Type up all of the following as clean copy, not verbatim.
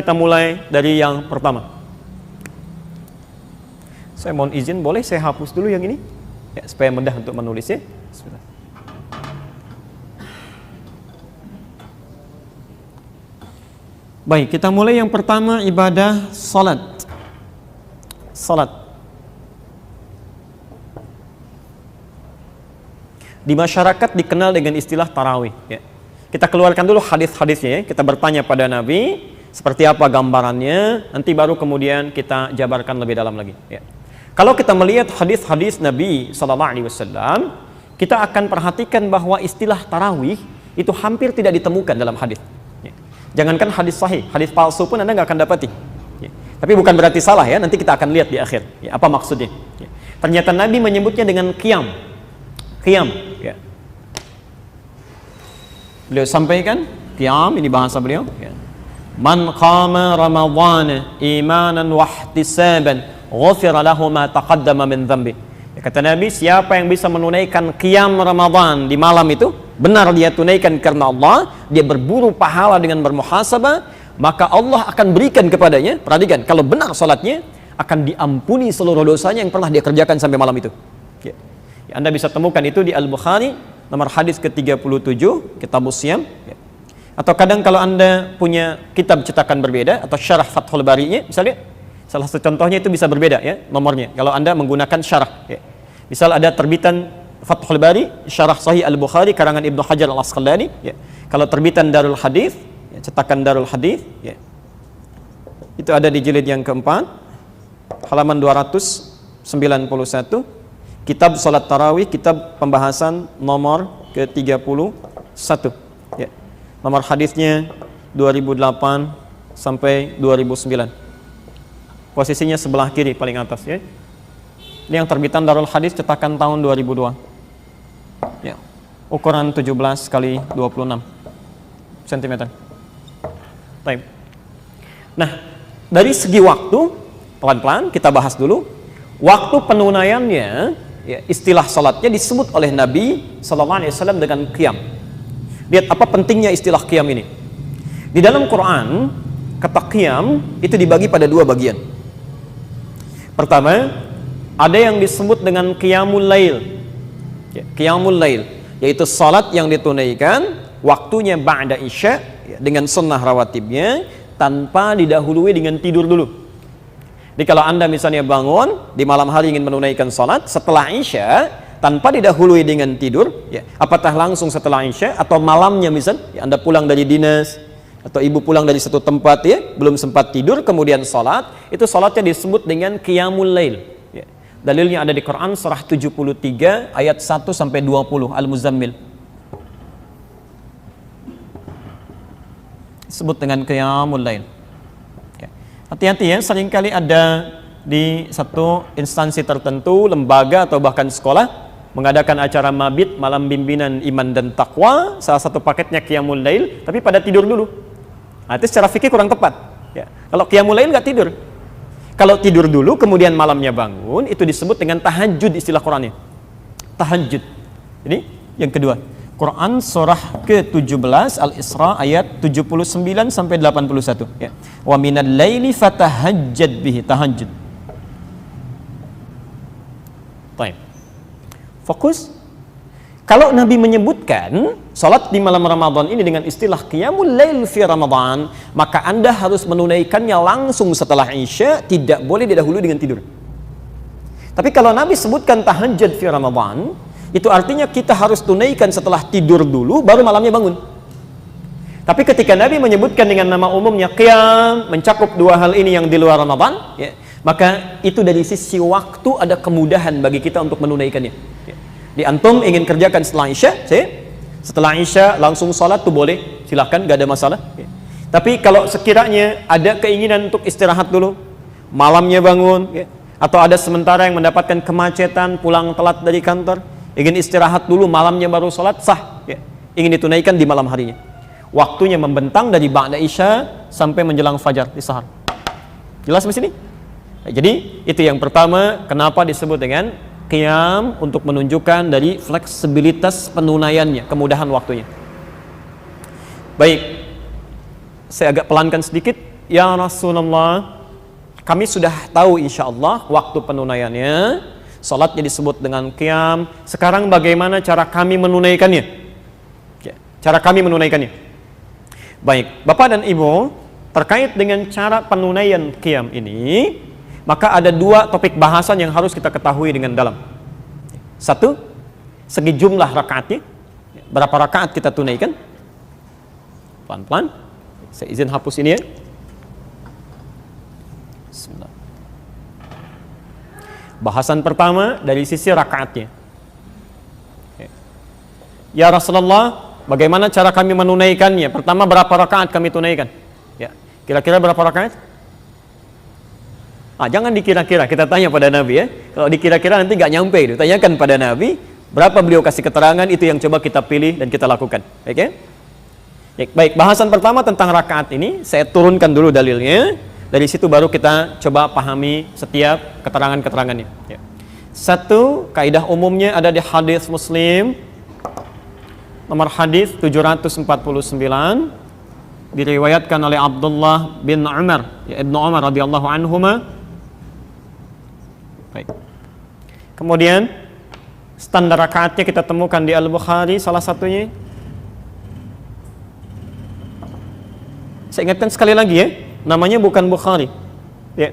kita mulai dari yang pertama. Saya mohon izin, boleh saya hapus dulu yang ini? Ya, supaya mudah untuk menulisnya. Bismillah. Baik, kita mulai yang pertama, ibadah salat. Salat. Di masyarakat dikenal dengan istilah tarawih, ya. Kita keluarkan dulu hadis-hadisnya, ya. Kita bertanya pada Nabi seperti apa gambarannya, nanti baru kemudian kita jabarkan lebih dalam lagi, ya. Kalau kita melihat hadis-hadis Nabi SAW, kita akan perhatikan bahwa istilah tarawih itu hampir tidak ditemukan dalam hadis, ya. Jangankan hadis sahih, hadis palsu pun Anda nggak akan dapati, ya. Tapi bukan berarti salah, ya. Nanti kita akan lihat di akhir, ya, apa maksudnya, ya. Ternyata Nabi menyebutnya dengan qiyam, ya. Beliau sampaikan qiyam, ini bahasa beliau, ya. Man qama ramadhana imanan wa ihtisaban ghufira lahu ma taqaddama min dhanbi. Ya, kata Nabi, siapa yang bisa menunaikan qiyam Ramadan di malam itu, benar dia tunaikan karena Allah, dia berburu pahala dengan bermuhasabah, maka Allah akan berikan kepadanya, perhatikan, kalau benar salatnya, akan diampuni seluruh dosanya yang pernah dia kerjakan sampai malam itu, ya. Anda bisa temukan itu di Al-Bukhari nomor hadis ke-37 kitab Shiyam, ya. Atau kadang kalau Anda punya kitab cetakan berbeda atau syarah Fathul Bari-nya, misalnya salah satu contohnya itu bisa berbeda, ya, nomornya kalau Anda menggunakan syarah, ya. Misal ada terbitan Fathul Bari syarah Sahih Al-Bukhari karangan Ibnu Hajar Al-Asqalani, ya. Kalau terbitan Darul Hadis, ya, cetakan Darul Hadis, ya, itu ada di jilid yang keempat halaman 291. Kitab Salat Tarawih, kitab pembahasan nomor ke-31, ya. Nomor hadisnya 2008 sampai 2009. Posisinya sebelah kiri paling atas, ya. Ini yang terbitan Darul Hadis cetakan tahun 2002. Ya. Ukuran 17 kali 26 cm. Baik. Nah, dari segi waktu, pelan-pelan kita bahas dulu. Waktu penunaiannya, ya, istilah salatnya disebut oleh Nabi SAW dengan qiyam. Lihat apa pentingnya istilah qiyam ini. Di dalam Quran, kata qiyam itu dibagi pada dua bagian. Pertama, ada yang disebut dengan qiyamul lail, ya, qiyamul lail, yaitu salat yang ditunaikan waktunya ba'da isya, ya, dengan sunnah rawatibnya tanpa didahului dengan tidur dulu. Jadi kalau Anda misalnya bangun di malam hari ingin menunaikan salat setelah isya tanpa didahului dengan tidur, ya, apakah langsung setelah isya atau malamnya, misal, ya, Anda pulang dari dinas atau ibu pulang dari satu tempat, ya, belum sempat tidur kemudian salat, itu salatnya disebut dengan qiyamul lail, ya. Dalilnya ada di Quran surah 73 ayat 1 sampai 20 Al-Muzammil. Disebut dengan qiyamul lail. Hati-hati, ya, seringkali ada di satu instansi tertentu, lembaga atau bahkan sekolah mengadakan acara mabit, malam bimbingan iman dan takwa, salah satu paketnya qiyamul lail, tapi pada tidur dulu. Nah, itu secara fikih kurang tepat, ya. Kalau qiyamul lail nggak tidur. Kalau tidur dulu kemudian malamnya bangun, itu disebut dengan tahajud istilah Qurannya. Tahajud. Jadi yang kedua, Quran surah ke-17 Al-Isra ayat 79 sampai 81, ya. Wa minal laili fatahajjad bihi, tahajud. Baik. Fokus. Kalau Nabi menyebutkan salat di malam Ramadan ini dengan istilah qiyamul lail fi Ramadan, maka Anda harus menunaikannya langsung setelah Isya, tidak boleh didahului dengan tidur. Tapi kalau Nabi sebutkan tahajjud fi Ramadan, itu artinya kita harus tunaikan setelah tidur dulu, baru malamnya bangun. Tapi ketika Nabi menyebutkan dengan nama umumnya qiyam, mencakup dua hal ini yang di luar Ramadan, ya, maka itu dari sisi waktu ada kemudahan bagi kita untuk menunaikannya, ya. Di antum ingin kerjakan setelah Isya, setelah Isya langsung sholat tuh boleh, silahkan, gak ada masalah, ya. Tapi kalau sekiranya ada keinginan untuk istirahat dulu, malamnya bangun, ya, atau ada sementara yang mendapatkan kemacetan, pulang telat dari kantor, ingin istirahat dulu, malamnya baru sholat, sah, ya. Ingin ditunaikan di malam harinya. Waktunya membentang dari ba'da isya sampai menjelang fajar di sahar. Jelas di sini? Nah, jadi itu yang pertama, kenapa disebut dengan qiyam, untuk menunjukkan dari fleksibilitas penunaiannya, kemudahan waktunya. Baik, saya agak pelankan sedikit ya Rasulullah, kami sudah tahu insya Allah waktu penunaiannya, salatnya disebut dengan qiyam. Sekarang bagaimana cara kami menunaikannya? Cara kami menunaikannya. Baik, Bapak dan Ibu, terkait dengan cara penunaian qiyam ini, maka ada dua topik bahasan yang harus kita ketahui dengan dalam. Satu, segi jumlah rakaatnya. Berapa rakaat kita tunaikan? Pelan-pelan. Saya izin hapus ini ya. Bismillah. Bahasan pertama dari sisi rakaatnya. Ya Rasulullah, bagaimana cara kami menunaikannya? Pertama, berapa rakaat kami tunaikan? Ya, kira-kira berapa rakaat? Jangan dikira-kira, kita tanya pada Nabi ya. Kalau dikira-kira nanti nggak nyampe itu. Tanyakan pada Nabi, berapa beliau kasih keterangan, itu yang coba kita pilih dan kita lakukan. Oke? Ya, baik, bahasan pertama tentang rakaat ini, saya turunkan dulu dalilnya. Dari situ baru kita coba pahami setiap keterangan-keterangannya. Ya. Satu, kaidah umumnya ada di hadis Muslim, nomor hadis 749, diriwayatkan oleh Abdullah bin Umar, ya, Ibnu Umar radhiyallahu anhuma. Baik. Kemudian standar rakaatnya kita temukan di Al-Bukhari salah satunya. Saya ingatkan sekali lagi ya, namanya bukan Bukhari. Ya.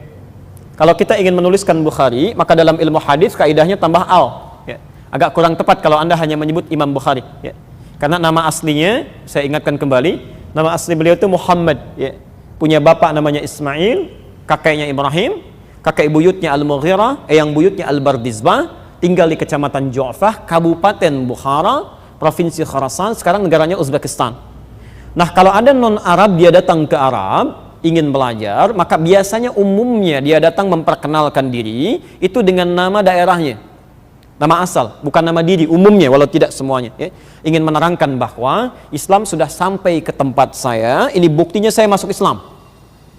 Kalau kita ingin menuliskan Bukhari, maka dalam ilmu hadis kaidahnya tambah al. Ya. Agak kurang tepat kalau Anda hanya menyebut Imam Bukhari. Ya. Karena nama aslinya, saya ingatkan kembali, nama asli beliau itu Muhammad. Ya. Punya bapak namanya Ismail, kakeknya Ibrahim, kakek buyutnya Al-Mughirah, yang buyutnya Al-Bardizbah, tinggal di kecamatan Ju'fah, Kabupaten Bukhara, Provinsi Khurasan, sekarang negaranya Uzbekistan. Nah, kalau ada non-Arab dia datang ke Arab, ingin belajar, maka biasanya umumnya dia datang memperkenalkan diri itu dengan nama daerahnya, nama asal, bukan nama diri umumnya, walau tidak semuanya. Ya. Ingin menerangkan bahwa Islam sudah sampai ke tempat saya, ini buktinya saya masuk Islam.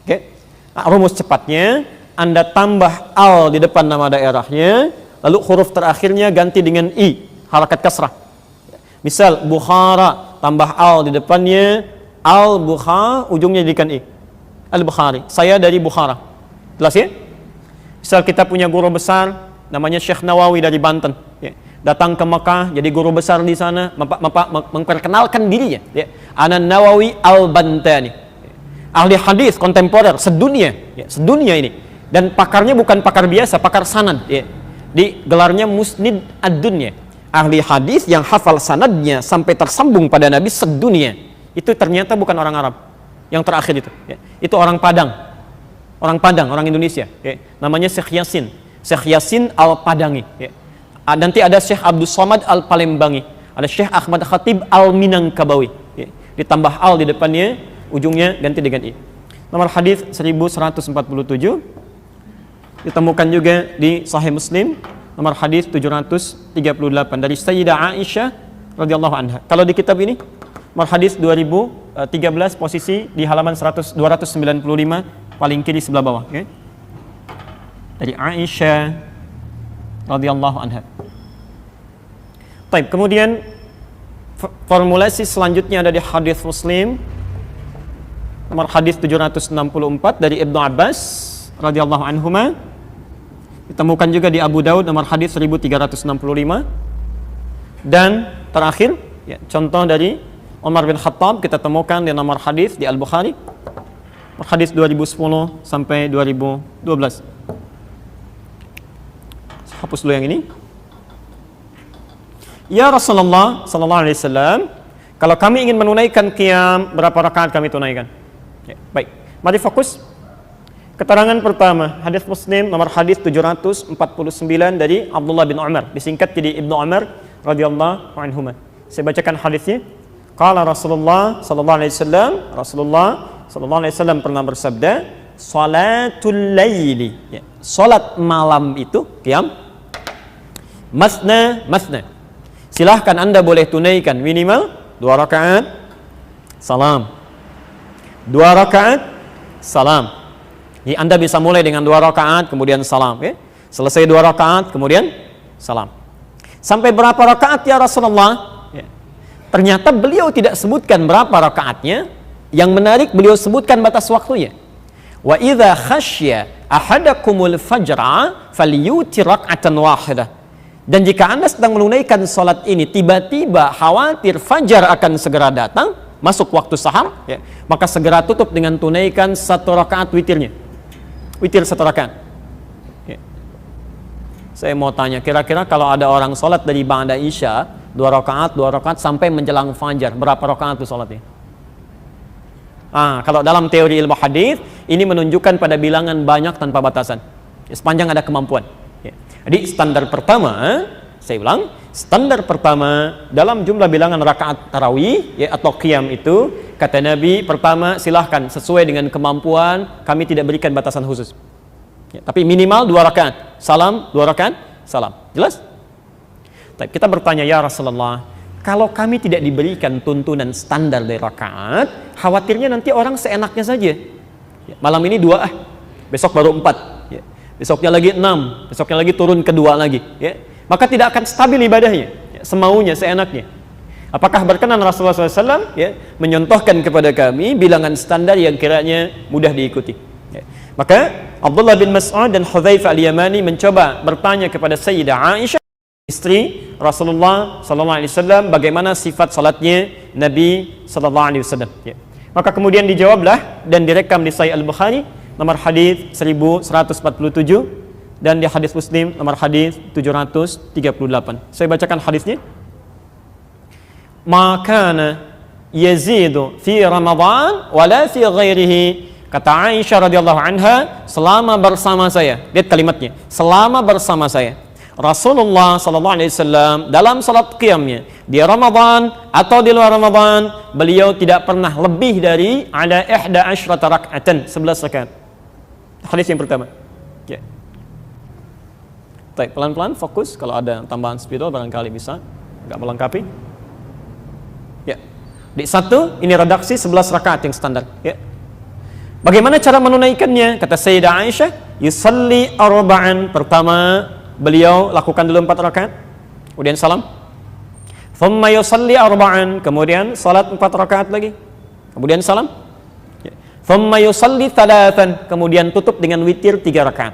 Oke? Nah, rumus cepatnya, Anda tambah al di depan nama daerahnya, lalu huruf terakhirnya ganti dengan i, harakat kasrah. Misal Bukhara, tambah al di depannya, al-Bukhara, ujungnya jadikan i, Al-Bukhari, saya dari Bukhara. Jelas ya? Misal kita punya guru besar namanya Syekh Nawawi dari Banten, ya. Datang ke Mekah jadi guru besar di sana, memperkenalkan dirinya, ya. Ana Nawawi Al-Bantani, ahli hadis kontemporer sedunia, ya, sedunia ini, dan pakarnya bukan pakar biasa, pakar sanad, ya. Di gelarnya Musnid ad-Dunya, ahli hadis yang hafal sanadnya sampai tersambung pada Nabi sedunia. Itu ternyata bukan orang Arab yang terakhir itu, ya. Itu orang Padang, orang Indonesia, ya. Namanya Syekh Yasin Al-Padangi, ya. Nanti ada Syekh Abdul Somad Al-Palembangi, ada Syekh Ahmad Khatib Al-Minangkabawi, ya. Ditambah al di depannya, ujungnya ganti dengan i. Nomor hadis 1147, ditemukan juga di Sahih Muslim, nomor hadis 738 dari Sayyidah Aisyah radhiyallahu anha. Kalau di kitab ini nomor hadis 2013, posisi di halaman 295, paling kiri sebelah bawah, okay? Dari Aisyah radhiyallahu anha. Baik, kemudian formulasi selanjutnya ada di hadis Muslim nomor hadis 764 dari Ibnu Abbas radhiyallahu anhuma. Ditemukan juga di Abu Daud nomor hadis 1365. Dan terakhir, ya, contoh dari Umar bin Khattab kita temukan di nomor hadis di Al-Bukhari, nomor hadis 2010 sampai 2012. Hapus dulu yang ini. Ya Rasulullah sallallahu alaihi wasallam, kalau kami ingin menunaikan qiyam, berapa rakaat kami tunaikan? Ya, baik. Mari fokus. Keterangan pertama, hadis Muslim nomor hadis 749 dari Abdullah bin Umar, disingkat jadi Ibnu Umar radhiyallahu anhuma. Saya bacakan hadisnya. Qala Rasulullah sallallahu alaihi wasallam pernah bersabda, salatul laili, ya, salat malam itu qiyam masna. Silahkan Anda boleh tunaikan minimal 2 rakaat salam. 2 rakaat salam. Jadi Anda bisa mulai dengan 2 rakaat kemudian salam, ya. Selesai 2 rakaat kemudian salam. Sampai berapa rakaat ya Rasulullah? Ya. Ternyata beliau tidak sebutkan berapa rakaatnya. Yang menarik beliau sebutkan batas waktunya. Wa idza khasyya ahadakumul fajra falyutir rak'atan wahidah. Dan jika Anda sedang menunaikan salat ini, tiba-tiba khawatir fajar akan segera datang, masuk waktu sahar, ya, maka segera tutup dengan tunaikan 1 rakaat witirnya. Witir 1 rakaat. Ya. Saya mau tanya, kira-kira kalau ada orang salat dari ba'da isya 2 rakaat sampai menjelang fajar, berapa rakaat itu salatnya? Kalau dalam teori ilmu hadis ini menunjukkan pada bilangan banyak tanpa batasan, ya, sepanjang ada kemampuan. Ya. Jadi standar pertama, saya ulang, standar pertama dalam jumlah bilangan rakaat tarawih, ya, atau qiyam itu, kata Nabi, pertama silahkan sesuai dengan kemampuan, kami tidak berikan batasan khusus. Ya, tapi minimal 2 rakaat, salam 2 rakaat, salam. Jelas? Tapi kita bertanya, ya Rasulullah, kalau kami tidak diberikan tuntunan standar dari rakaat, khawatirnya nanti orang seenaknya saja. Ya, malam ini 2, besok baru 4. Ya. Besoknya lagi 6, besoknya lagi turun ke 2 lagi. Ya. Maka tidak akan stabil ibadahnya, ya, semaunya, seenaknya. Apakah berkenan Rasulullah SAW, ya, menyontohkan kepada kami bilangan standar yang kiranya mudah diikuti? Ya. Maka Abdullah bin Mas'ud dan Hudzaifah al-Yamani mencoba bertanya kepada Sayyidah Aisyah, istri Rasulullah SAW, bagaimana sifat salatnya Nabi SAW. Ya. Maka kemudian dijawablah dan direkam di Sahih Al-Bukhari nomor hadis 1147 dan di hadis Muslim nomor hadis 738. Saya bacakan hadisnya. Makana yazidu fi Ramadan wala fi ghairihi. Kata Aisyah radhiyallahu anha, selama bersama saya, lihat kalimatnya, selama bersama saya Rasulullah sallallahu alaihi wasallam dalam salat qiyamnya di Ramadan atau di luar Ramadan, beliau tidak pernah lebih dari ala 11 rak'atan, 11 rakaat. Hadis yang pertama. Ya. Baik, pelan-pelan fokus, kalau ada tambahan spidol barangkali bisa enggak melengkapi. Ya. Di 1 ini redaksi 11 rakaat yang standar, ya. Bagaimana cara menunaikannya? Kata Sayyidah Aisyah, yusalli arba'an. Pertama, beliau lakukan dulu 4 rakaat, kemudian salam. Thumma yusalli arba'an, kemudian salat 4 rakaat lagi, kemudian salam. Thumma yusalli thalathan, kemudian tutup dengan witir 3 rakaat.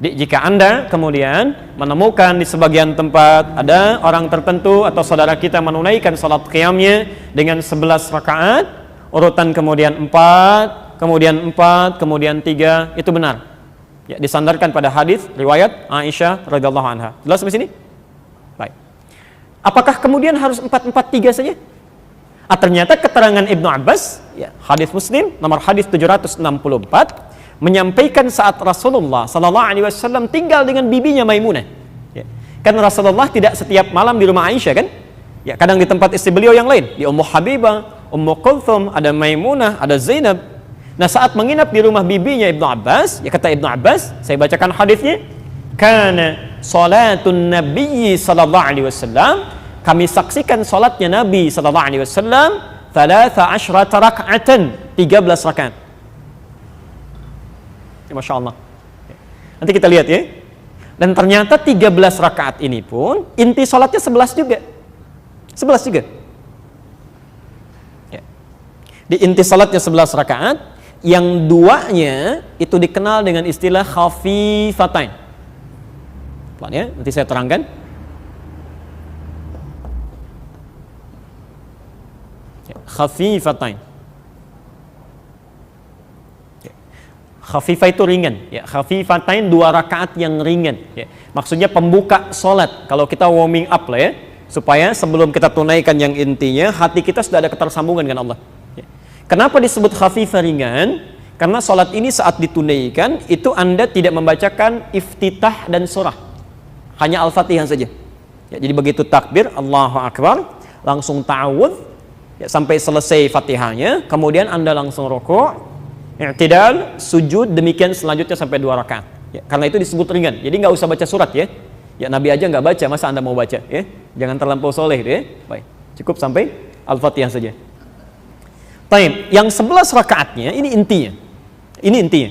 Jika Anda kemudian menemukan di sebagian tempat ada orang tertentu atau saudara kita menunaikan salat qiyamnya dengan 11 rakaat, urutan kemudian 4, kemudian 4, kemudian 3, itu benar. Ya, disandarkan pada hadis riwayat Aisyah radhiyallahu anha. Jelas sampai sini? Baik. Apakah kemudian harus 4-4-3 saja? Ternyata keterangan Ibnu Abbas, ya, hadis Muslim nomor hadis 764, menyampaikan saat Rasulullah sallallahu alaihi wasallam tinggal dengan bibinya Maimunah. Ya. Kan Rasulullah tidak setiap malam di rumah Aisyah, kan? Ya, kadang di tempat istri beliau yang lain, di Ummu Habibah, Ummu Kulthum, ada Maimunah, ada Zainab. Nah, saat menginap di rumah bibinya Ibnu Abbas, ya, kata Ibnu Abbas, saya bacakan hadisnya, kana salatun nabiyyi sallallahu alaihi wasallam, kami saksikan salatnya Nabi sallallahu alaihi wasallam 13 raka'atan, 13 rakaat. Ya, Masya Allah. Nanti kita lihat, ya. Dan ternyata 13 rakaat ini pun inti salatnya 11 juga. 11 juga. Ya. Di inti salatnya 11 rakaat, yang 2-nya itu dikenal dengan istilah khafifatain. Pelan, ya, nanti saya terangkan. Ya, khafifatain. Ya. Khafifah itu ringan, ya. Khafifatain 2 rakaat yang ringan, ya. Maksudnya pembuka salat. Kalau kita warming up lah, ya, supaya sebelum kita tunaikan yang intinya, hati kita sudah ada ketersambungan dengan Allah. Ya. Kenapa disebut khafifah ringan? Karena salat ini saat ditunaikan itu Anda tidak membacakan iftitah dan surah, hanya Al-Fatihah saja. Ya, jadi begitu takbir Allahu Akbar, langsung ta'awudz, ya, sampai selesai Fatihahnya, kemudian Anda langsung rukuk, i'tidal, sujud, demikian selanjutnya sampai 2 rakaat. Ya, karena itu disebut ringan. Jadi nggak usah baca surat, ya. Ya, Nabi aja nggak baca, masa Anda mau baca, ya? Jangan terlampau soleh, ya. Baik, cukup sampai Al-Fatihah saja. Baik, yang 11 rakaatnya ini intinya. Ini intinya.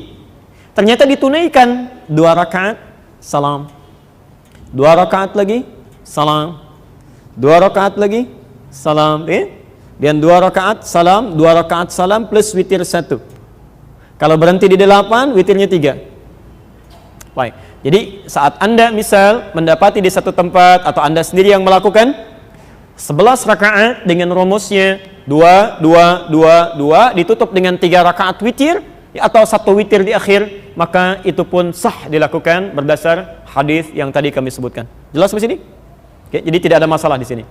Ternyata ditunaikan 2 rakaat salam, 2 rakaat lagi salam, 2 rakaat lagi salam, dan 2 rakaat salam, 2 rakaat salam plus witir 1. Kalau berhenti di 8, witirnya 3. Baik. Jadi saat Anda misal mendapati di satu tempat atau Anda sendiri yang melakukan 11 rakaat dengan rumusnya 2, 2, 2, 2 ditutup dengan 3 rakaat witir atau 1 witir di akhir, maka itu pun sah dilakukan berdasar hadis yang tadi kami sebutkan. Jelas di sini? Oke, jadi tidak ada masalah di sini.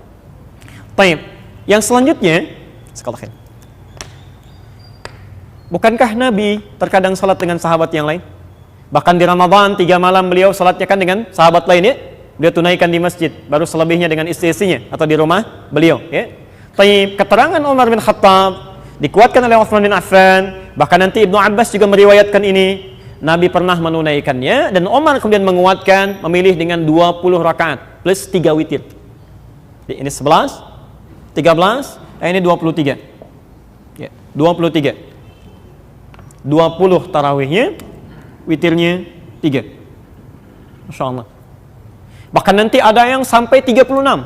Baik. Yang selanjutnya, sekali. Bukankah Nabi terkadang salat dengan sahabat yang lain? Bahkan di Ramadan 3 malam beliau salatnya kan dengan sahabat lain ya. Beliau tunaikan di masjid, baru selebihnya dengan istri-istrinya atau di rumah beliau ya. Tapi keterangan Umar bin Khattab dikuatkan oleh Utsman bin Affan, bahkan nanti Ibnu Abbas juga meriwayatkan ini. Nabi pernah menunaikannya dan Umar kemudian menguatkan memilih dengan 20 rakaat plus 3 witir. Jadi ini 11, 13, ini 23. Ya, 23. 20 tarawihnya, witirnya 3. Masya Allah. Bahkan nanti ada yang sampai 36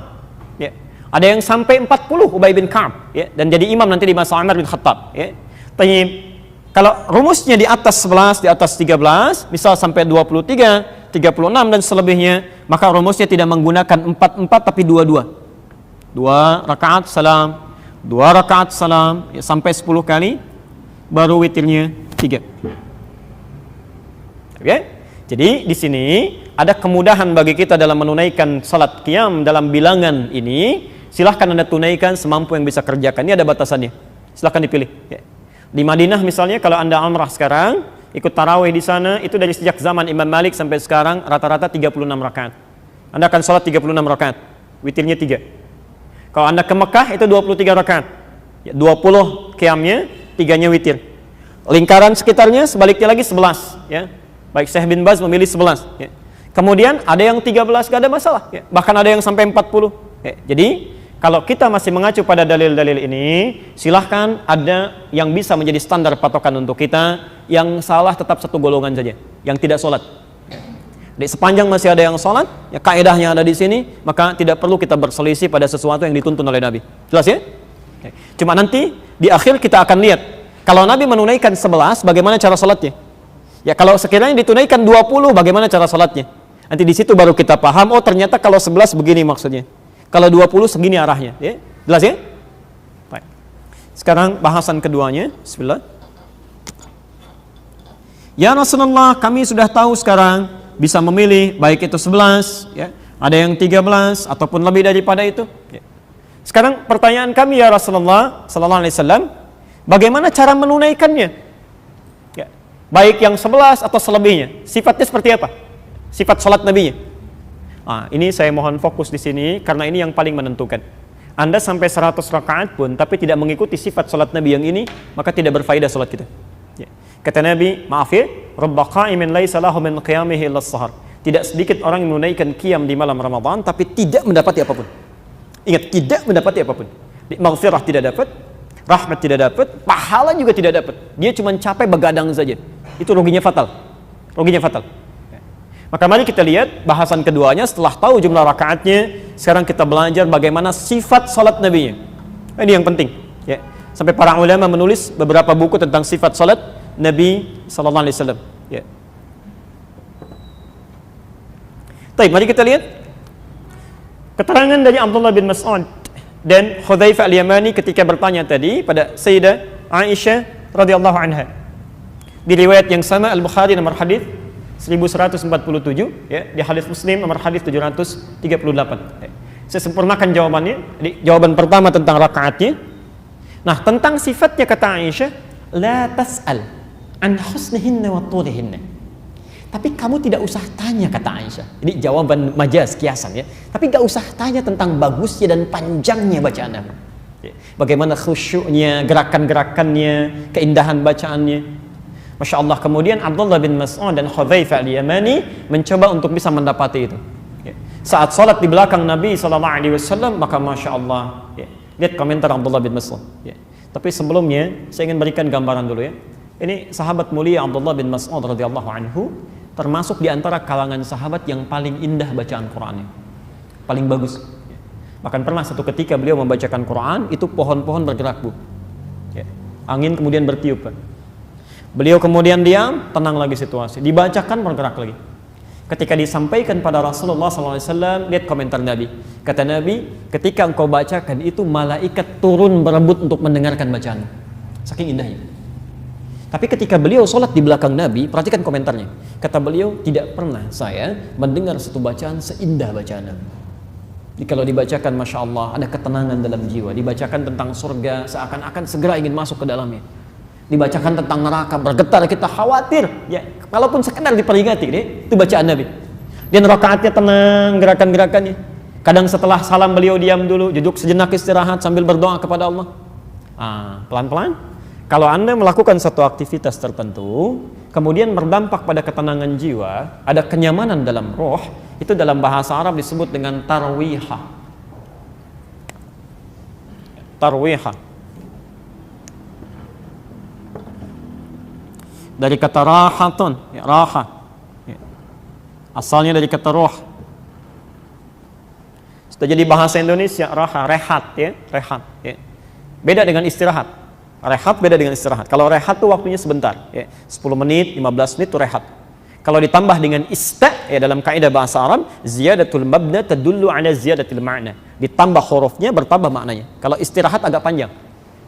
ya. Ada yang sampai 40 Ubay bin Ka'ab ya. Dan jadi imam nanti di masa Umar bin Khattab ya. Tapi kalau rumusnya di atas 11, di atas 13, misal sampai 23, 36 dan selebihnya, maka rumusnya tidak menggunakan 4-4 tapi 2-2. 2 rakaat salam, 2 rakaat salam ya, sampai 10 kali, baru witirnya 3. Oke? Jadi di sini ada kemudahan bagi kita dalam menunaikan salat qiyam dalam bilangan ini. Silahkan Anda tunaikan semampu yang bisa kerjakan. Ini ada batasannya. Silahkan dipilih. Ya. Di Madinah misalnya, kalau Anda umrah sekarang, ikut tarawih di sana, itu dari sejak zaman Imam Malik sampai sekarang rata-rata 36 rakaat. Anda akan salat 36 rakaat, witirnya 3. Kalau Anda ke Mekah itu 23 rakaat. Ya, 20 qiyamnya, 3-nya witir. Lingkaran sekitarnya sebaliknya lagi 11 ya. Baik Syekh bin Baz memilih 11 ya. Kemudian ada yang 13 gak ada masalah ya. Bahkan ada yang sampai 40 ya. Jadi kalau kita masih mengacu pada dalil-dalil ini, silahkan ada yang bisa menjadi standar patokan untuk kita. Yang salah tetap satu golongan saja, yang tidak sholat. Jadi sepanjang masih ada yang sholat, ya kaidahnya ada di sini, maka tidak perlu kita berselisih pada sesuatu yang dituntun oleh Nabi. Jelas ya? Cuma nanti di akhir kita akan lihat, kalau Nabi menunaikan 11, bagaimana cara sholatnya? Ya kalau sekiranya ditunaikan 20, bagaimana cara sholatnya? Nanti di situ baru kita paham, oh ternyata kalau 11 begini maksudnya. Kalau 20 segini arahnya, ya. Jelas ya? Baik. Sekarang bahasan keduanya, bismillah. Ya Rasulullah, kami sudah tahu sekarang bisa memilih baik itu 11, ya. Ada yang 13 ataupun lebih daripada itu, ya. Sekarang pertanyaan kami ya Rasulullah sallallahu alaihi wasallam, bagaimana cara menunaikannya? Ya. Baik yang 11 atau selebihnya, sifatnya seperti apa? Sifat salat Nabi-nya. Ini saya mohon fokus di sini karena ini yang paling menentukan. Anda sampai 100 rakaat pun tapi tidak mengikuti sifat salat Nabi yang ini, maka tidak berfaedah salat kita. Ya. Kata Nabi, maaf ya, "Rabba qa'imin laisa lahu min qiyamihi illa as-sahar." Tidak sedikit orang yang menunaikan qiyam di malam Ramadan tapi tidak mendapati apapun. Ingat, tidak mendapati apapun. Maghfirah tidak dapat, rahmat tidak dapat, pahala juga tidak dapat. Dia cuma capek begadang saja. Itu ruginya fatal. Ruginya fatal. Maka mari kita lihat bahasan keduanya setelah tahu jumlah rakaatnya. Sekarang kita belajar bagaimana sifat salat Nabi-nya. Ini yang penting ya. Sampai para ulama menulis beberapa buku tentang sifat salat Nabi sallallahu alaihi wasallam ya. Baik, mari kita lihat keterangan dari Abdullah bin Mas'ud dan Hudzaifah al-Yamani ketika bertanya tadi pada Sayyidah Aisyah radhiyallahu anha. Di riwayat yang sama Al-Bukhari nomor hadis 1147 ya, di hadis Muslim nomor hadis 738. Ya. Saya sempurnakan jawabannya. Jadi jawaban pertama tentang rakaatnya. Nah, tentang sifatnya kata Aisyah, la tas'al an husnihinna wa tulihinna. Tapi kamu tidak usah tanya kata Aisyah. Jadi jawaban majaz kiasan ya. Tapi enggak usah tanya tentang bagusnya dan panjangnya bacaan Nabi. Ya. Bagaimana khusyuknya, gerakan-gerakannya, keindahan bacaannya. Masya Allah. Kemudian Abdullah bin Mas'ud dan Hudzaifah al-Yamani mencoba untuk bisa mendapati itu. Ya. Saat sholat di belakang Nabi SAW, maka Masya Allah. Ya. Lihat komentar Abdullah bin Mas'ud. Ya. Tapi sebelumnya saya ingin berikan gambaran dulu ya. Ini sahabat mulia Abdullah bin Mas'ud radhiyallahu anhu, termasuk di antara kalangan sahabat yang paling indah bacaan Qur'annya, paling bagus. Ya. Bahkan pernah satu ketika beliau membacakan Qur'an, itu pohon-pohon bergerak bu. Ya. Angin kemudian bertiup. Beliau kemudian diam, tenang lagi situasi. Dibacakan, bergerak lagi. Ketika disampaikan pada Rasulullah SAW, lihat komentar Nabi. Kata Nabi, ketika engkau bacakan itu malaikat turun berebut untuk mendengarkan bacaan. Saking indahnya. Tapi ketika beliau sholat di belakang Nabi, perhatikan komentarnya. Kata beliau, tidak pernah saya mendengar satu bacaan seindah bacaan Nabi. Jadi kalau dibacakan, Masya Allah, ada ketenangan dalam jiwa. Dibacakan tentang surga, seakan-akan segera ingin masuk ke dalamnya. Dibacakan tentang neraka, bergetar, kita khawatir. Ya, walaupun sekedar diperingati, itu bacaan Nabi. Dan rakaatnya tenang, gerakan-gerakannya. Kadang setelah salam beliau diam dulu, duduk sejenak istirahat sambil berdoa kepada Allah. Pelan-pelan. Kalau Anda melakukan satu aktivitas tertentu, kemudian berdampak pada ketenangan jiwa, ada kenyamanan dalam roh, itu dalam bahasa Arab disebut dengan tarwihah. Tarwihah. Dari kata rahatun, ya, raha. Ya. Asalnya dari kata roh. Sudah jadi bahasa Indonesia, raha, rehat, ya, rehat. Ya. Beda dengan istirahat. Rehat beda dengan istirahat. Kalau rehat tuh waktunya sebentar, ya. 10 menit, 15 menit itu rehat. Kalau ditambah dengan ya, dalam kaidah bahasa Arab, ziyadatul mabna tadullu ala ziyadatil ma'na. Ditambah hurufnya bertambah maknanya. Kalau istirahat agak panjang.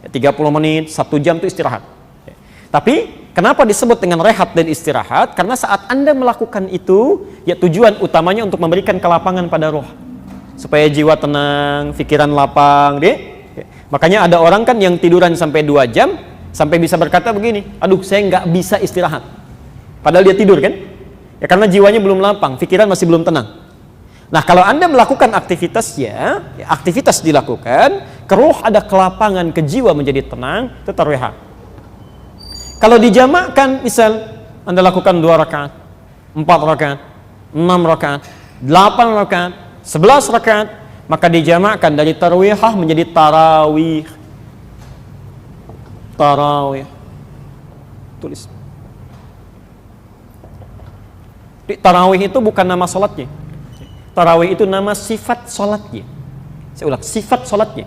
Ya, 30 menit, 1 jam itu istirahat. Ya. Tapi kenapa disebut dengan rehat dan istirahat? Karena saat Anda melakukan itu, ya tujuan utamanya untuk memberikan kelapangan pada roh. Supaya jiwa tenang, pikiran lapang, deh. Makanya ada orang kan yang tiduran sampai 2 jam, sampai bisa berkata begini, aduh saya nggak bisa istirahat. Padahal dia tidur kan? Ya karena jiwanya belum lapang, pikiran masih belum tenang. Nah kalau Anda melakukan aktivitasnya, ya, aktivitas dilakukan, ke roh ada kelapangan, ke jiwa menjadi tenang, itu tarwihah. Kalau dijamakkan, misal Anda lakukan 2 rakaat, 4 rakaat, 6 rakaat, 8 rakaat, 11 rakaat, maka dijamakkan dari tarwihah menjadi tarawih. Tarawih. Tulis. Tarawih itu bukan nama sholatnya. Tarawih itu nama sifat sholatnya. Saya ulang, sifat sholatnya.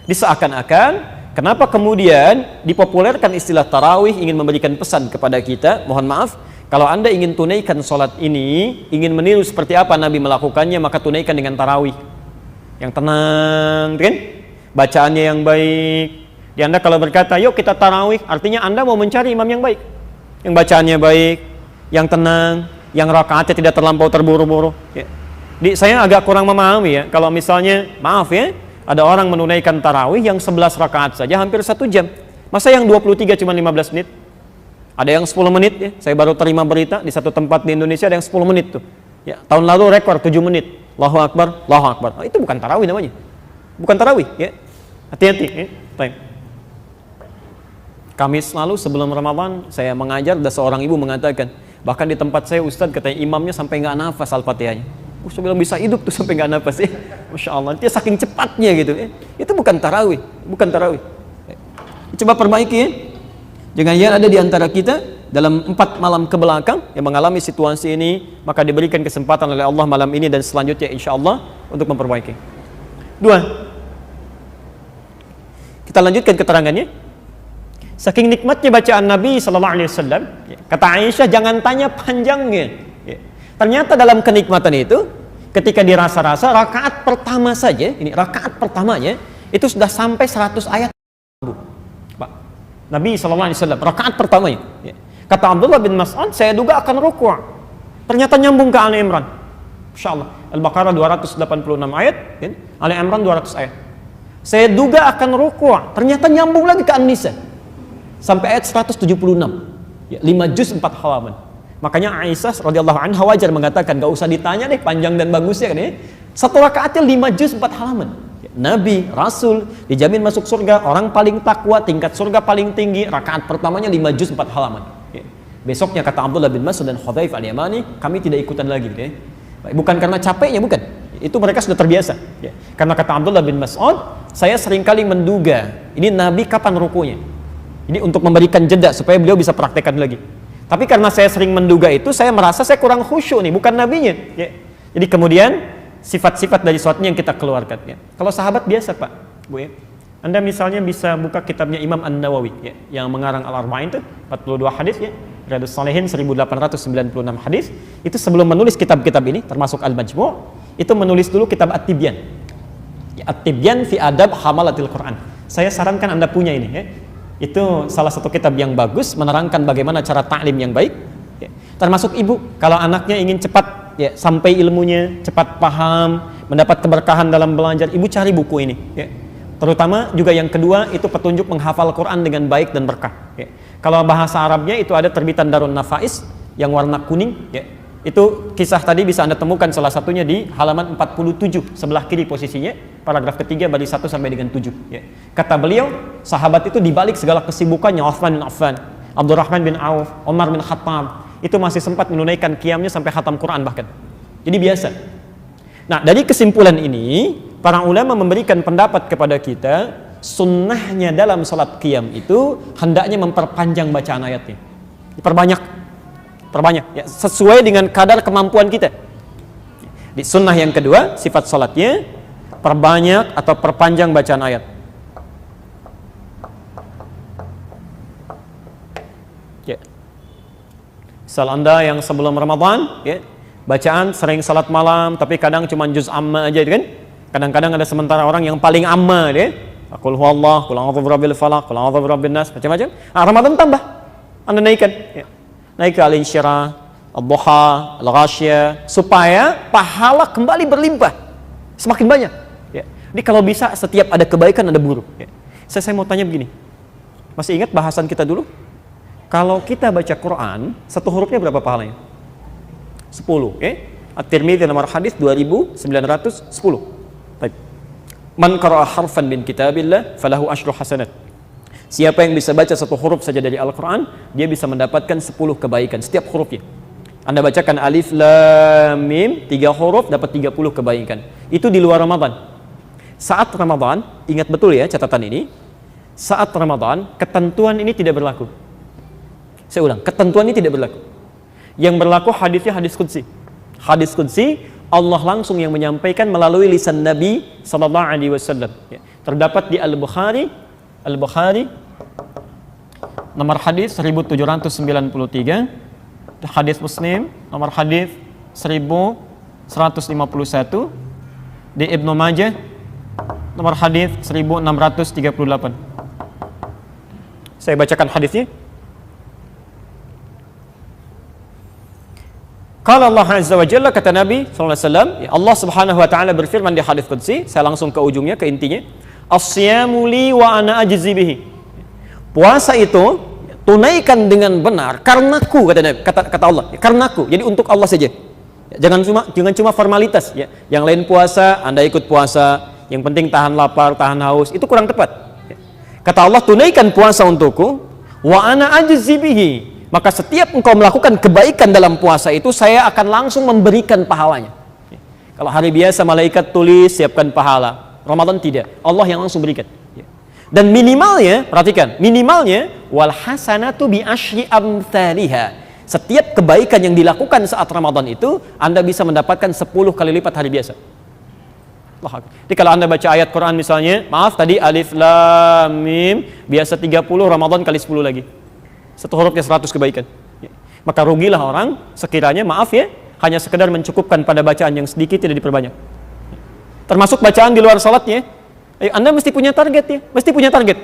Diseakan-akan, kenapa kemudian dipopulerkan istilah tarawih ingin memberikan pesan kepada kita, mohon maaf, kalau Anda ingin tunaikan sholat ini, ingin meniru seperti apa Nabi melakukannya, maka tunaikan dengan tarawih. Yang tenang, kan? Bacaannya yang baik. Di Anda kalau berkata, yuk kita tarawih, artinya Anda mau mencari imam yang baik. Yang bacaannya baik, yang tenang, yang rakaatnya tidak terlampau terburu-buru. Ya. Saya agak kurang memahami ya, kalau misalnya, maaf ya, ada orang menunaikan tarawih yang 11 rakaat saja hampir 1 jam. Masa yang 23 cuma 15 menit? Ada yang 10 menit ya, saya baru terima berita di satu tempat di Indonesia ada yang 10 menit tuh. Ya, tahun lalu rekor 7 menit. Allahu Akbar, Allahu Akbar. Oh, itu bukan tarawih namanya. Bukan tarawih, ya. Hati-hati, ya. Baik. Kamis lalu sebelum Ramadan saya mengajar, ada seorang ibu mengatakan, bahkan di tempat saya Ustadz katanya imamnya sampai nggak nafas Al-Fatihahnya. Saya bilang bisa hidup tuh sampai nggak nafas ya. Masya Allah, dia saking cepatnya gitu ya. Itu bukan tarawih, bukan tarawih. Coba perbaiki ya. Jangan-jangan ada di antara kita dalam 4 malam ke belakang yang mengalami situasi ini, maka diberikan kesempatan oleh Allah malam ini dan selanjutnya insya Allah untuk memperbaiki. 2. Kita lanjutkan keterangannya. Saking nikmatnya bacaan Nabi SAW, kata Aisyah jangan tanya panjangnya. Ternyata dalam kenikmatan itu, ketika dirasa-rasa rakaat pertama saja, ini rakaat pertamanya itu sudah sampai 100 ayat. Pak, Nabi SAW rakaat pertamanya. Kata Abdullah bin Mas'ud, saya duga akan ruku'. Ternyata nyambung ke Ali Imran. Masya Allah. Al-Baqarah 286 ayat, Ali Imran 200 ayat. Saya duga akan ruku'. Ternyata nyambung lagi ke An-Nisa. Sampai ayat 176. Ya, 5 juz 4 halaman. Makanya Aisyah radhiyallahu anha wajar mengatakan, gak usah ditanya deh panjang dan bagusnya kan ya. Satu rakaatnya 5 juz 4 halaman. Ya, Nabi, Rasul, dijamin masuk surga, orang paling takwa, tingkat surga paling tinggi, rakaat pertamanya 5 juz 4 halaman. Besoknya kata Abdullah bin Mas'ud dan Hudzaifah al-Yamani, kami tidak ikutan lagi. Ya. Bukan karena capeknya, bukan. Itu mereka sudah terbiasa. Ya. Karena kata Abdullah bin Mas'ud, saya seringkali menduga, ini Nabi kapan rukunya? Ini untuk memberikan jeda supaya beliau bisa praktekkan lagi. Tapi karena saya sering menduga itu, saya merasa saya kurang khusyuk nih, bukan nabinya. Ya. Jadi kemudian sifat-sifat dari suatu yang kita keluarkan. Ya. Kalau sahabat biasa Pak, Bu ya. Anda misalnya bisa buka kitabnya Imam An-Nawawi ya, yang mengarang Al-Arba'in itu 42 hadis ya, Riyadhus Shalihin 1896 hadis. Itu sebelum menulis kitab-kitab ini termasuk Al-Majmu', itu menulis dulu kitab At-Tibyan. Ya, At-Tibyan fi Adab Hamalatil Quran. Saya sarankan Anda punya ini ya. Itu salah satu kitab yang bagus menerangkan bagaimana cara ta'lim yang baik. Ya. Termasuk ibu kalau anaknya ingin cepat ya sampai ilmunya, cepat paham, mendapat keberkahan dalam belajar, ibu cari buku ini ya. Terutama juga yang kedua itu petunjuk menghafal Quran dengan baik dan berkah ya. Kalau bahasa Arabnya itu ada terbitan Darun Nafais yang warna kuning ya. Itu kisah tadi bisa Anda temukan salah satunya di halaman 47 sebelah kiri posisinya, paragraf ketiga baris 1 sampai dengan 7 ya. Kata beliau, sahabat itu dibalik segala kesibukannya, Utsman bin Affan, Abdurrahman bin Auf, Umar bin Khattab, itu masih sempat menunaikan qiyamnya sampai khatam Quran bahkan. Jadi biasa. Nah, dari kesimpulan ini, para ulama memberikan pendapat kepada kita, sunnahnya dalam salat qiyam itu hendaknya memperpanjang bacaan ayatnya. Perbanyak ya, sesuai dengan kadar kemampuan kita. Di sunnah yang kedua, sifat salatnya perbanyak atau perpanjang bacaan ayat. Ya. Misal Anda yang sebelum Ramadan ya, bacaan sering salat malam tapi kadang cuma juz amma aja kan? Kadang-kadang ada sementara orang yang paling amma dia, qul huwallah, qul a'udzu birabbil falaq, qul a'udzu birabbin nas, macam-macam. Nah, Ramadan tambah. Anda naikkan ya. Naik ke Al-Insyirah, Ad-Duha, Al-Ghasyiyah, supaya pahala kembali berlimpah, semakin banyak ya. Jadi kalau bisa setiap ada kebaikan ada buruk ya. Saya mau tanya begini, masih ingat bahasan kita dulu? Kalau kita baca Quran, satu hurufnya berapa pahalanya? 10 ya. At-Tirmidzi nomor hadis 2910. Baik. Man qara'a harfan min kitabillah falahu asyru hasanat. Siapa yang bisa baca satu huruf saja dari Al-Quran, dia bisa mendapatkan 10 kebaikan setiap hurufnya. Anda bacakan alif, lam, mim, 3 huruf dapat 30 kebaikan. Itu di luar Ramadan. Saat Ramadan, ingat betul ya catatan ini, saat Ramadan, ketentuan ini tidak berlaku. Saya ulang, ketentuan ini tidak berlaku. Yang berlaku hadisnya hadis qudsi. Hadis qudsi, Allah langsung yang menyampaikan melalui lisan Nabi SAW. Ya. Terdapat di Al-Bukhari nomor hadis 1793, hadis Muslim nomor hadis 1151, di Ibnu Majah nomor hadis 1638. Saya bacakan hadisnya. Qala Allah Azza wa Jalla, kata Nabi sallallahu alaihi wasallam, ya Allah Subhanahu wa taala berfirman di hadis qudsi, saya langsung ke ujungnya, ke intinya. As-siyamu li wa ana ajzi bihi. Puasa itu tunaikan dengan benar karenaku, kata Nabi, kata Allah, karenaku. Jadi untuk Allah saja. Jangan cuma formalitas ya. Yang lain puasa, Anda ikut puasa, yang penting tahan lapar, tahan haus, itu kurang tepat. Kata Allah, tunaikan puasa untukku wa ana ajzi bihi. Maka setiap engkau melakukan kebaikan dalam puasa itu, saya akan langsung memberikan pahalanya. Kalau hari biasa malaikat tulis siapkan pahala, Ramadan tidak, Allah yang langsung berikan. Dan minimalnya, perhatikan, minimalnya wal hasanatu bi asyri amthaliha. Setiap kebaikan yang dilakukan saat Ramadan itu, Anda bisa mendapatkan 10 kali lipat hari biasa. Jadi kalau Anda baca ayat Quran misalnya, maaf tadi alif lam mim, biasa 30, Ramadan kali 10 lagi. Satu hurufnya 100 kebaikan. Maka rugilah orang sekiranya, maaf ya, hanya sekedar mencukupkan pada bacaan yang sedikit, tidak diperbanyak. Termasuk bacaan di luar salatnya. Anda mesti punya target ya, mesti punya target.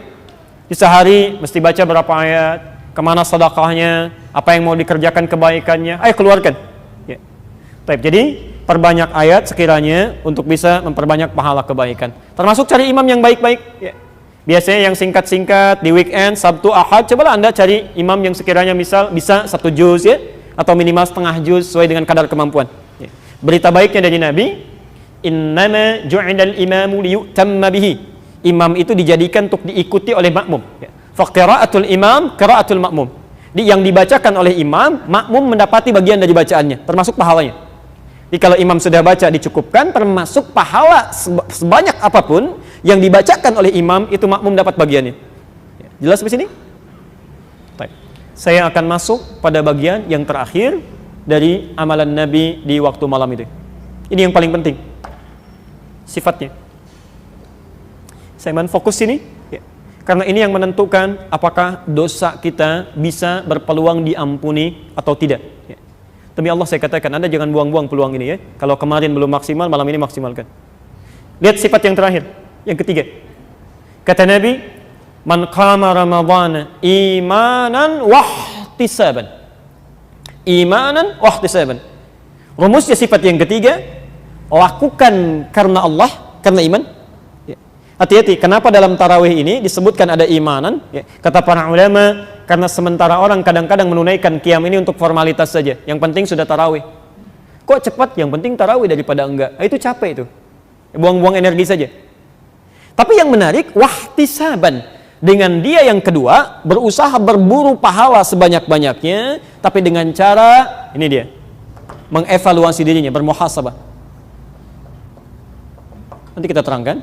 Di sehari mesti baca berapa ayat, kemana sedekahnya, apa yang mau dikerjakan kebaikannya, ayo keluarkan. Ya. Jadi perbanyak ayat sekiranya untuk bisa memperbanyak pahala kebaikan. Termasuk cari imam yang baik-baik. Ya. Biasanya yang singkat-singkat di weekend, Sabtu, Ahad, cobalah Anda cari imam yang sekiranya misal bisa 1 juz ya, atau minimal setengah juz sesuai dengan kadar kemampuan. Ya. Berita baiknya dari Nabi, innama ju'ilal imamu liyutamma bihi. Imam itu dijadikan untuk diikuti oleh makmum. Fa qira'atul imam qira'atul makmum. Yang dibacakan oleh imam, makmum mendapati bagian dari bacaannya, termasuk pahalanya. Jadi kalau imam sudah baca dicukupkan, termasuk pahala sebanyak apapun yang dibacakan oleh imam, itu makmum dapat bagiannya. Jelas di sini? Baik. Saya akan masuk pada bagian yang terakhir dari amalan Nabi di waktu malam itu. Ini yang paling penting. Sifatnya. Saya fokus sini. Ya. Karena ini yang menentukan apakah dosa kita bisa berpeluang diampuni atau tidak. Ya. Demi Allah saya katakan, Anda jangan buang-buang peluang ini ya. Kalau kemarin belum maksimal, malam ini maksimalkan. Lihat sifat yang terakhir, yang ketiga. Kata Nabi, man qama ramadhana imanan wahtisaban. Imanan wahtisaban. Rumusnya sifat yang ketiga, lakukan karena Allah, karena iman. Ya. Hati-hati, kenapa dalam tarawih ini disebutkan ada imanan? Ya. Kata para ulama, karena sementara orang kadang-kadang menunaikan qiyam ini untuk formalitas saja. Yang penting sudah tarawih. Kok cepat? Yang penting tarawih daripada enggak. Itu capek itu. Buang-buang energi saja. Tapi yang menarik, wahtisaban. Dengan dia yang kedua, berusaha berburu pahala sebanyak-banyaknya, tapi dengan cara, ini dia, mengevaluasi dirinya, bermuhasabah. Nanti kita terangkan.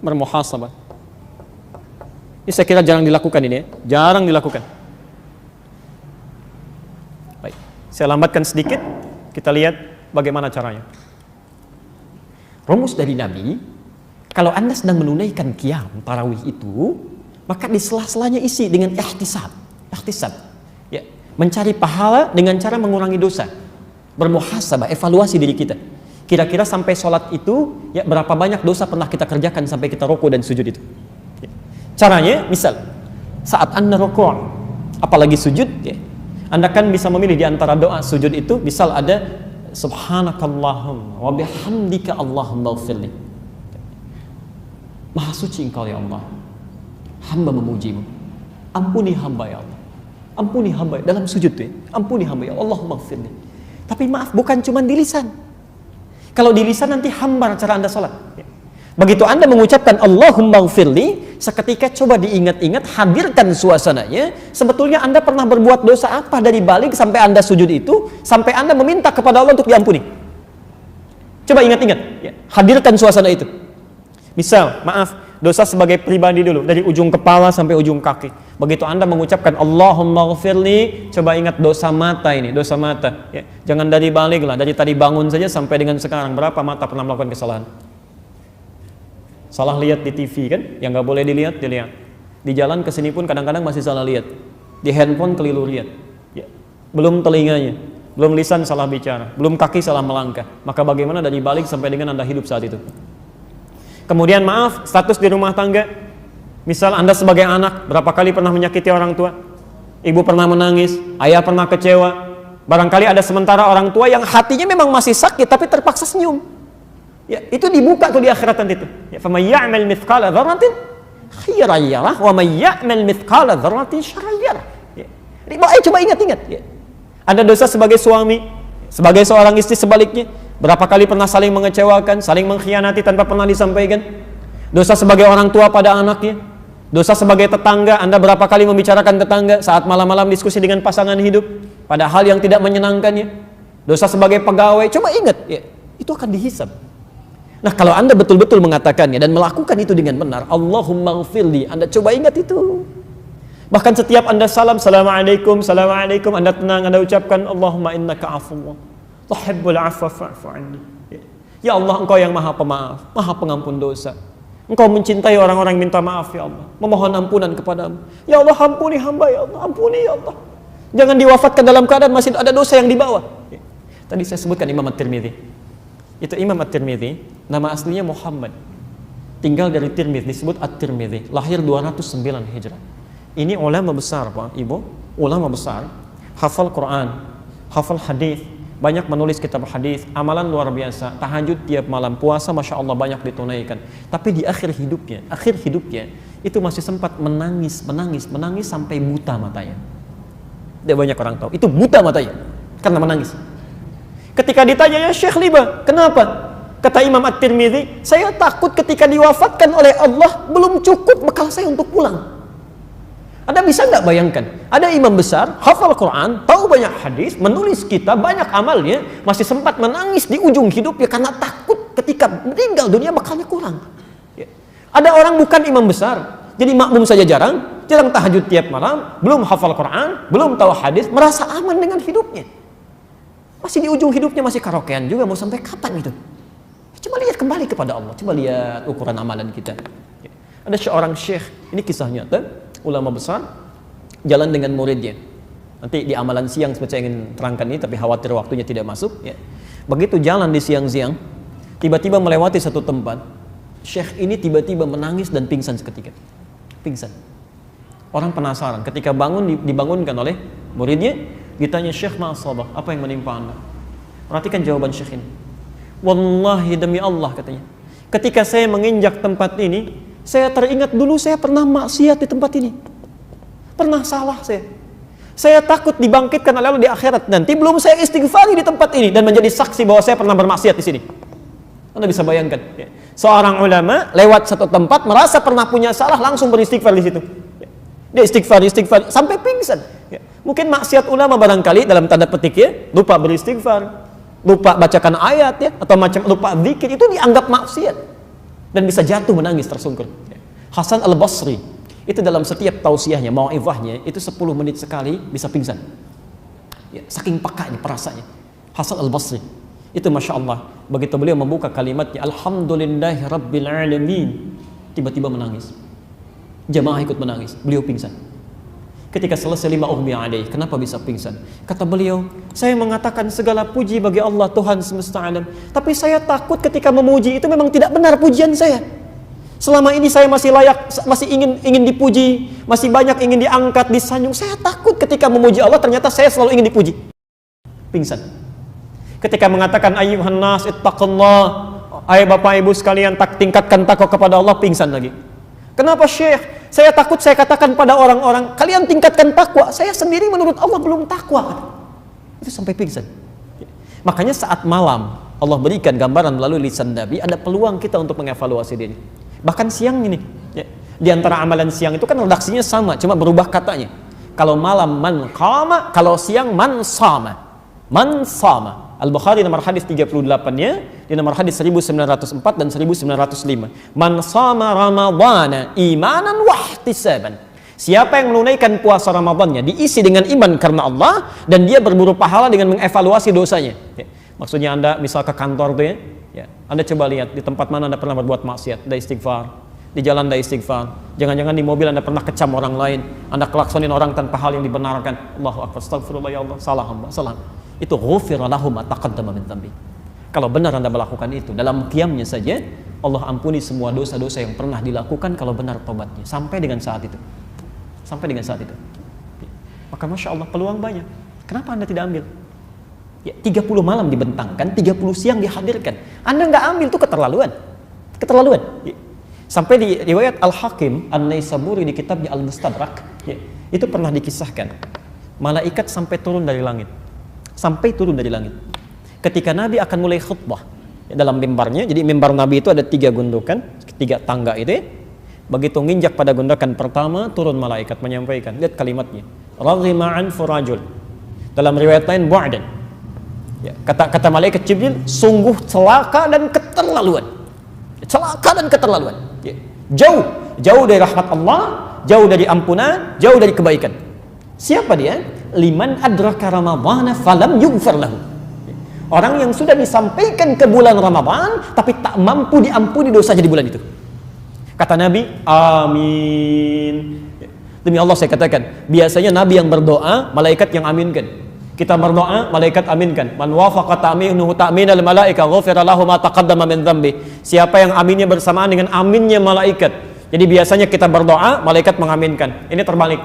Bermuhasabah. Ini saya kira jarang dilakukan ini ya. Jarang dilakukan. Baik, saya lambatkan sedikit. Kita lihat bagaimana caranya. Rumus dari Nabi, kalau Anda sedang menunaikan qiyam tarawih itu, maka di sela-selanya isi dengan ihtisab. Ihtisab. Ya, mencari pahala dengan cara mengurangi dosa. Bermuhasabah, evaluasi diri kita. Kira-kira sampai sholat itu, ya berapa banyak dosa pernah kita kerjakan sampai kita rukuk dan sujud itu. Caranya, misal saat Anda rukuk, apalagi sujud, ya, Anda kan bisa memilih di antara doa sujud itu, misal ada subhanakallahumma wa bihamdika Allahumma ighfirli. Maha suci Engkau ya Allah, hamba memujimu, ampuni hamba ya Allah, ampuni hamba dalam sujud ya, ampuni hamba ya Allah, Allahumma ighfirli. Tapi maaf, bukan cuma di lisan. Kalau di lisan nanti hambar cara Anda sholat. Begitu Anda mengucapkan Allahumma ighfirli, seketika coba diingat-ingat, hadirkan suasananya. Sebetulnya Anda pernah berbuat dosa apa dari balik sampai Anda sujud itu, sampai Anda meminta kepada Allah untuk diampuni. Coba ingat-ingat, ya. Hadirkan suasana itu. Misal, maaf, dosa sebagai pribadi dulu, dari ujung kepala sampai ujung kaki. Begitu Anda mengucapkan Allahumma ighfirli, coba ingat dosa mata ini, dosa mata. Ya. Jangan dari balik lah, dari tadi bangun saja sampai dengan sekarang, berapa mata pernah melakukan kesalahan? Salah lihat di TV kan, yang nggak boleh dilihat, dilihat. Di jalan kesini pun kadang-kadang masih salah lihat. Di handphone keliru lihat. Ya. Belum telinganya, belum lisan salah bicara, belum kaki salah melangkah. Maka bagaimana dari balik sampai dengan Anda hidup saat itu? Kemudian maaf, status di rumah tangga. Misal Anda sebagai anak, berapa kali pernah menyakiti orang tua? Ibu pernah menangis, ayah pernah kecewa. Barangkali ada sementara orang tua yang hatinya memang masih sakit, tapi terpaksa senyum. Ya, itu dibuka tuh di akhirat nanti itu. Ya, faman ya'mal mithqala dzarratin khairan yarah wa man ya'mal mithqala dzarratin syarran yarah. Ya. Coba ingat-ingat, ya. Ada dosa sebagai suami, sebagai seorang istri sebaliknya, berapa kali pernah saling mengecewakan, saling mengkhianati tanpa pernah disampaikan? Dosa sebagai orang tua pada anaknya, dosa sebagai tetangga, Anda berapa kali membicarakan tetangga saat malam-malam diskusi dengan pasangan hidup pada hal yang tidak menyenangkannya? Dosa sebagai pegawai, coba ingat, ya, itu akan dihisab. Nah, kalau Anda betul-betul mengatakannya dan melakukan itu dengan benar, Allahumma ighfirli, Anda coba ingat itu. Bahkan setiap Anda salam, Assalamualaikum, Assalamualaikum, Anda tenang, Anda ucapkan Allahumma innaka afuwwun tuhibbul afwa fa'fu anni. Ya Allah, Engkau yang Maha Pemaaf, Maha Pengampun dosa. Engkau mencintai orang-orang yang minta maaf ya Allah, memohon ampunan kepadamu. Ya Allah, ampuni hamba ya Allah, ampuni ya Allah. Jangan diwafatkan dalam keadaan masih ada dosa yang dibawa. Tadi saya sebutkan Imam At-Tirmidzi. Itu Imam At-Tirmidzi, nama aslinya Muhammad. Tinggal dari Tirmidzi, disebut At-Tirmidzi, lahir 209 Hijrah. Ini ulama besar, Pak, Ibu, ulama besar, hafal Quran, hafal hadis, banyak menulis kitab hadis, amalan luar biasa, tahajud tiap malam, puasa Masya Allah banyak ditunaikan. Tapi di akhir hidupnya itu masih sempat menangis sampai buta matanya. Tidak banyak orang tahu, itu buta matanya karena menangis. Ketika ditanya, ya Syekh Liba, kenapa? Kata Imam At-Tirmidzi, saya takut ketika diwafatkan oleh Allah belum cukup bekal saya untuk pulang. Anda bisa nggak bayangkan? Ada imam besar, hafal Quran, tahu banyak hadis, menulis kitab, banyak amalnya, masih sempat menangis di ujung hidupnya karena takut ketika meninggal dunia bekalnya kurang. Ya. Ada orang bukan imam besar, jadi makmum saja jarang tahajud tiap malam, belum hafal Quran, belum tahu hadis, merasa aman dengan hidupnya. Masih di ujung hidupnya masih karaokean juga, mau sampai kapan itu? Coba lihat kembali kepada Allah, coba lihat ukuran amalan kita. Ada seorang syekh, ini kisah nyata, ulama besar, jalan dengan muridnya. Nanti di amalan siang saya ingin terangkan ini, tapi khawatir waktunya tidak masuk. Ya. Begitu jalan di siang-siang, tiba-tiba melewati satu tempat, syekh ini tiba-tiba menangis dan pingsan seketika. Pingsan. Orang penasaran, ketika bangun dibangunkan oleh muridnya, ditanya, "Syekh, ma'asabah, apa yang menimpa Anda?" Perhatikan jawaban syekh ini. "Wallahi, demi Allah," katanya, "ketika saya menginjak tempat ini, saya teringat dulu saya pernah maksiat di tempat ini. Pernah salah saya. Saya takut dibangkitkan oleh Allah di akhirat nanti, belum saya istighfari di tempat ini dan menjadi saksi bahwa saya pernah bermaksiat di sini." Anda bisa bayangkan, ya. Seorang ulama lewat satu tempat merasa pernah punya salah, langsung beristighfar di situ. Dia istighfar sampai pingsan. Ya. Mungkin maksiat ulama barangkali dalam tanda petik ya, lupa beristighfar, lupa bacakan ayat ya, atau lupa zikir, itu dianggap maksiat dan bisa jatuh menangis tersungkur. Ya. Hasan Al-Basri itu dalam setiap tausiahnya, mau'izahnya itu 10 menit sekali bisa pingsan. Ya, saking pekanya perasaannya. Hasan Al-Basri itu masya Allah, begitu beliau membuka kalimatnya Alhamdulillahi Rabbil Alamin, tiba-tiba menangis. Jamaah ikut menangis, beliau pingsan. Ketika selesai lima ughmiya alaih, kenapa bisa pingsan? Kata beliau, "Saya mengatakan segala puji bagi Allah Tuhan semesta alam, tapi saya takut ketika memuji itu memang tidak benar pujian saya. Selama ini saya masih layak, masih ingin dipuji, masih banyak ingin diangkat, disanjung. Saya takut ketika memuji Allah ternyata saya selalu ingin dipuji." Pingsan. Ketika mengatakan ayyuhan nas ittaqullah, hai Bapak Ibu sekalian, tingkatkan takwa kepada Allah, pingsan lagi. "Kenapa Syekh? Saya takut saya katakan pada orang-orang, kalian tingkatkan takwa, saya sendiri menurut Allah belum takwa." Itu sampai pingsan. Makanya saat malam Allah berikan gambaran melalui lisan Nabi, ada peluang kita untuk mengevaluasi diri. Bahkan siang ini, ya, di antara amalan siang itu kan redaksinya sama, cuma berubah katanya. Kalau malam man qama, kalau siang man sama. Man sama. Al-Bukhari nomor hadis 38-nya, di nomor hadis 1904 dan 1905. "Man shama Ramadhana imanan wa ihtisaban." Siapa yang menunaikan puasa Ramadannya diisi dengan iman karena Allah dan dia berburu pahala dengan mengevaluasi dosanya. Ya. Maksudnya Anda misal ke kantor tuh ya, Anda coba lihat di tempat mana Anda pernah berbuat maksiat, Anda istighfar. Di jalan Anda istighfar. Jangan-jangan di mobil Anda pernah kecam orang lain, Anda klaksonin orang tanpa hal yang dibenarkan. Allahu akbar, astagfirullah, ya Allah, salah hamba, salah. Itu ghufira lahu ma taqaddama min dhanbi. Kalau benar Anda melakukan itu, dalam qiyamnya saja Allah ampuni semua dosa-dosa yang pernah dilakukan kalau benar tobatnya sampai dengan saat itu. Sampai dengan saat itu. Maka Masya Allah peluang banyak. Kenapa Anda tidak ambil? Ya, 30 malam dibentangkan, 30 siang dihadirkan. Anda nggak ambil, itu keterlaluan. Keterlaluan. Ya. Sampai di riwayat Al-Hakim An-Naisaburi di kitabnya Al-Mustadrak, ya, itu pernah dikisahkan. Malaikat sampai turun dari langit. Sampai turun dari langit. Ketika Nabi akan mulai khutbah ya, dalam mimbarnya, jadi mimbar Nabi itu ada 3 gundukan, 3 tangga itu. Ya. Begitu nginjak pada gundukan pertama, turun malaikat menyampaikan. Lihat kalimatnya. Raghima anfu rajul. Dalam riwayat lain bu'dan. Ya, kata malaikat Jibril, sungguh celaka dan keterlaluan. Celaka dan keterlaluan. Ya. Jauh dari rahmat Allah, jauh dari ampunan, jauh dari kebaikan. Siapa dia? Liman adraka Ramadhana falam yughfar lahu. Orang yang sudah disampaikan ke bulan Ramadan tapi tak mampu diampuni dosanya di bulan itu. Kata Nabi, amin. Demi Allah saya katakan, biasanya Nabi yang berdoa, malaikat yang aminkan. Kita berdoa, malaikat aminkan. Man wafaqa ta'minuhu ta'minal malaika ghufira lahu ma taqaddama min dhanbi. Siapa yang aminnya bersamaan dengan aminnya malaikat. Jadi biasanya kita berdoa, malaikat mengaminkan. Ini terbalik.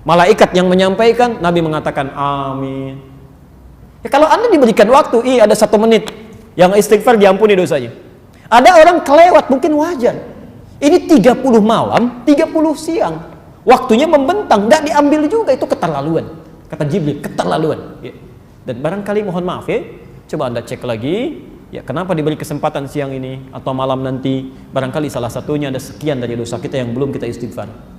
Malaikat yang menyampaikan, Nabi mengatakan amin. Ya, kalau Anda diberikan waktu, ada 1 menit yang istighfar diampuni dosanya. Ada orang kelewat, mungkin wajar. Ini 30 malam, 30 siang. Waktunya membentang, nggak diambil juga, itu keterlaluan. Kata Jibril, keterlaluan. Ya. Dan barangkali mohon maaf ya, coba Anda cek lagi, ya kenapa diberi kesempatan siang ini atau malam nanti. Barangkali salah satunya ada sekian dari dosa kita yang belum kita istighfar.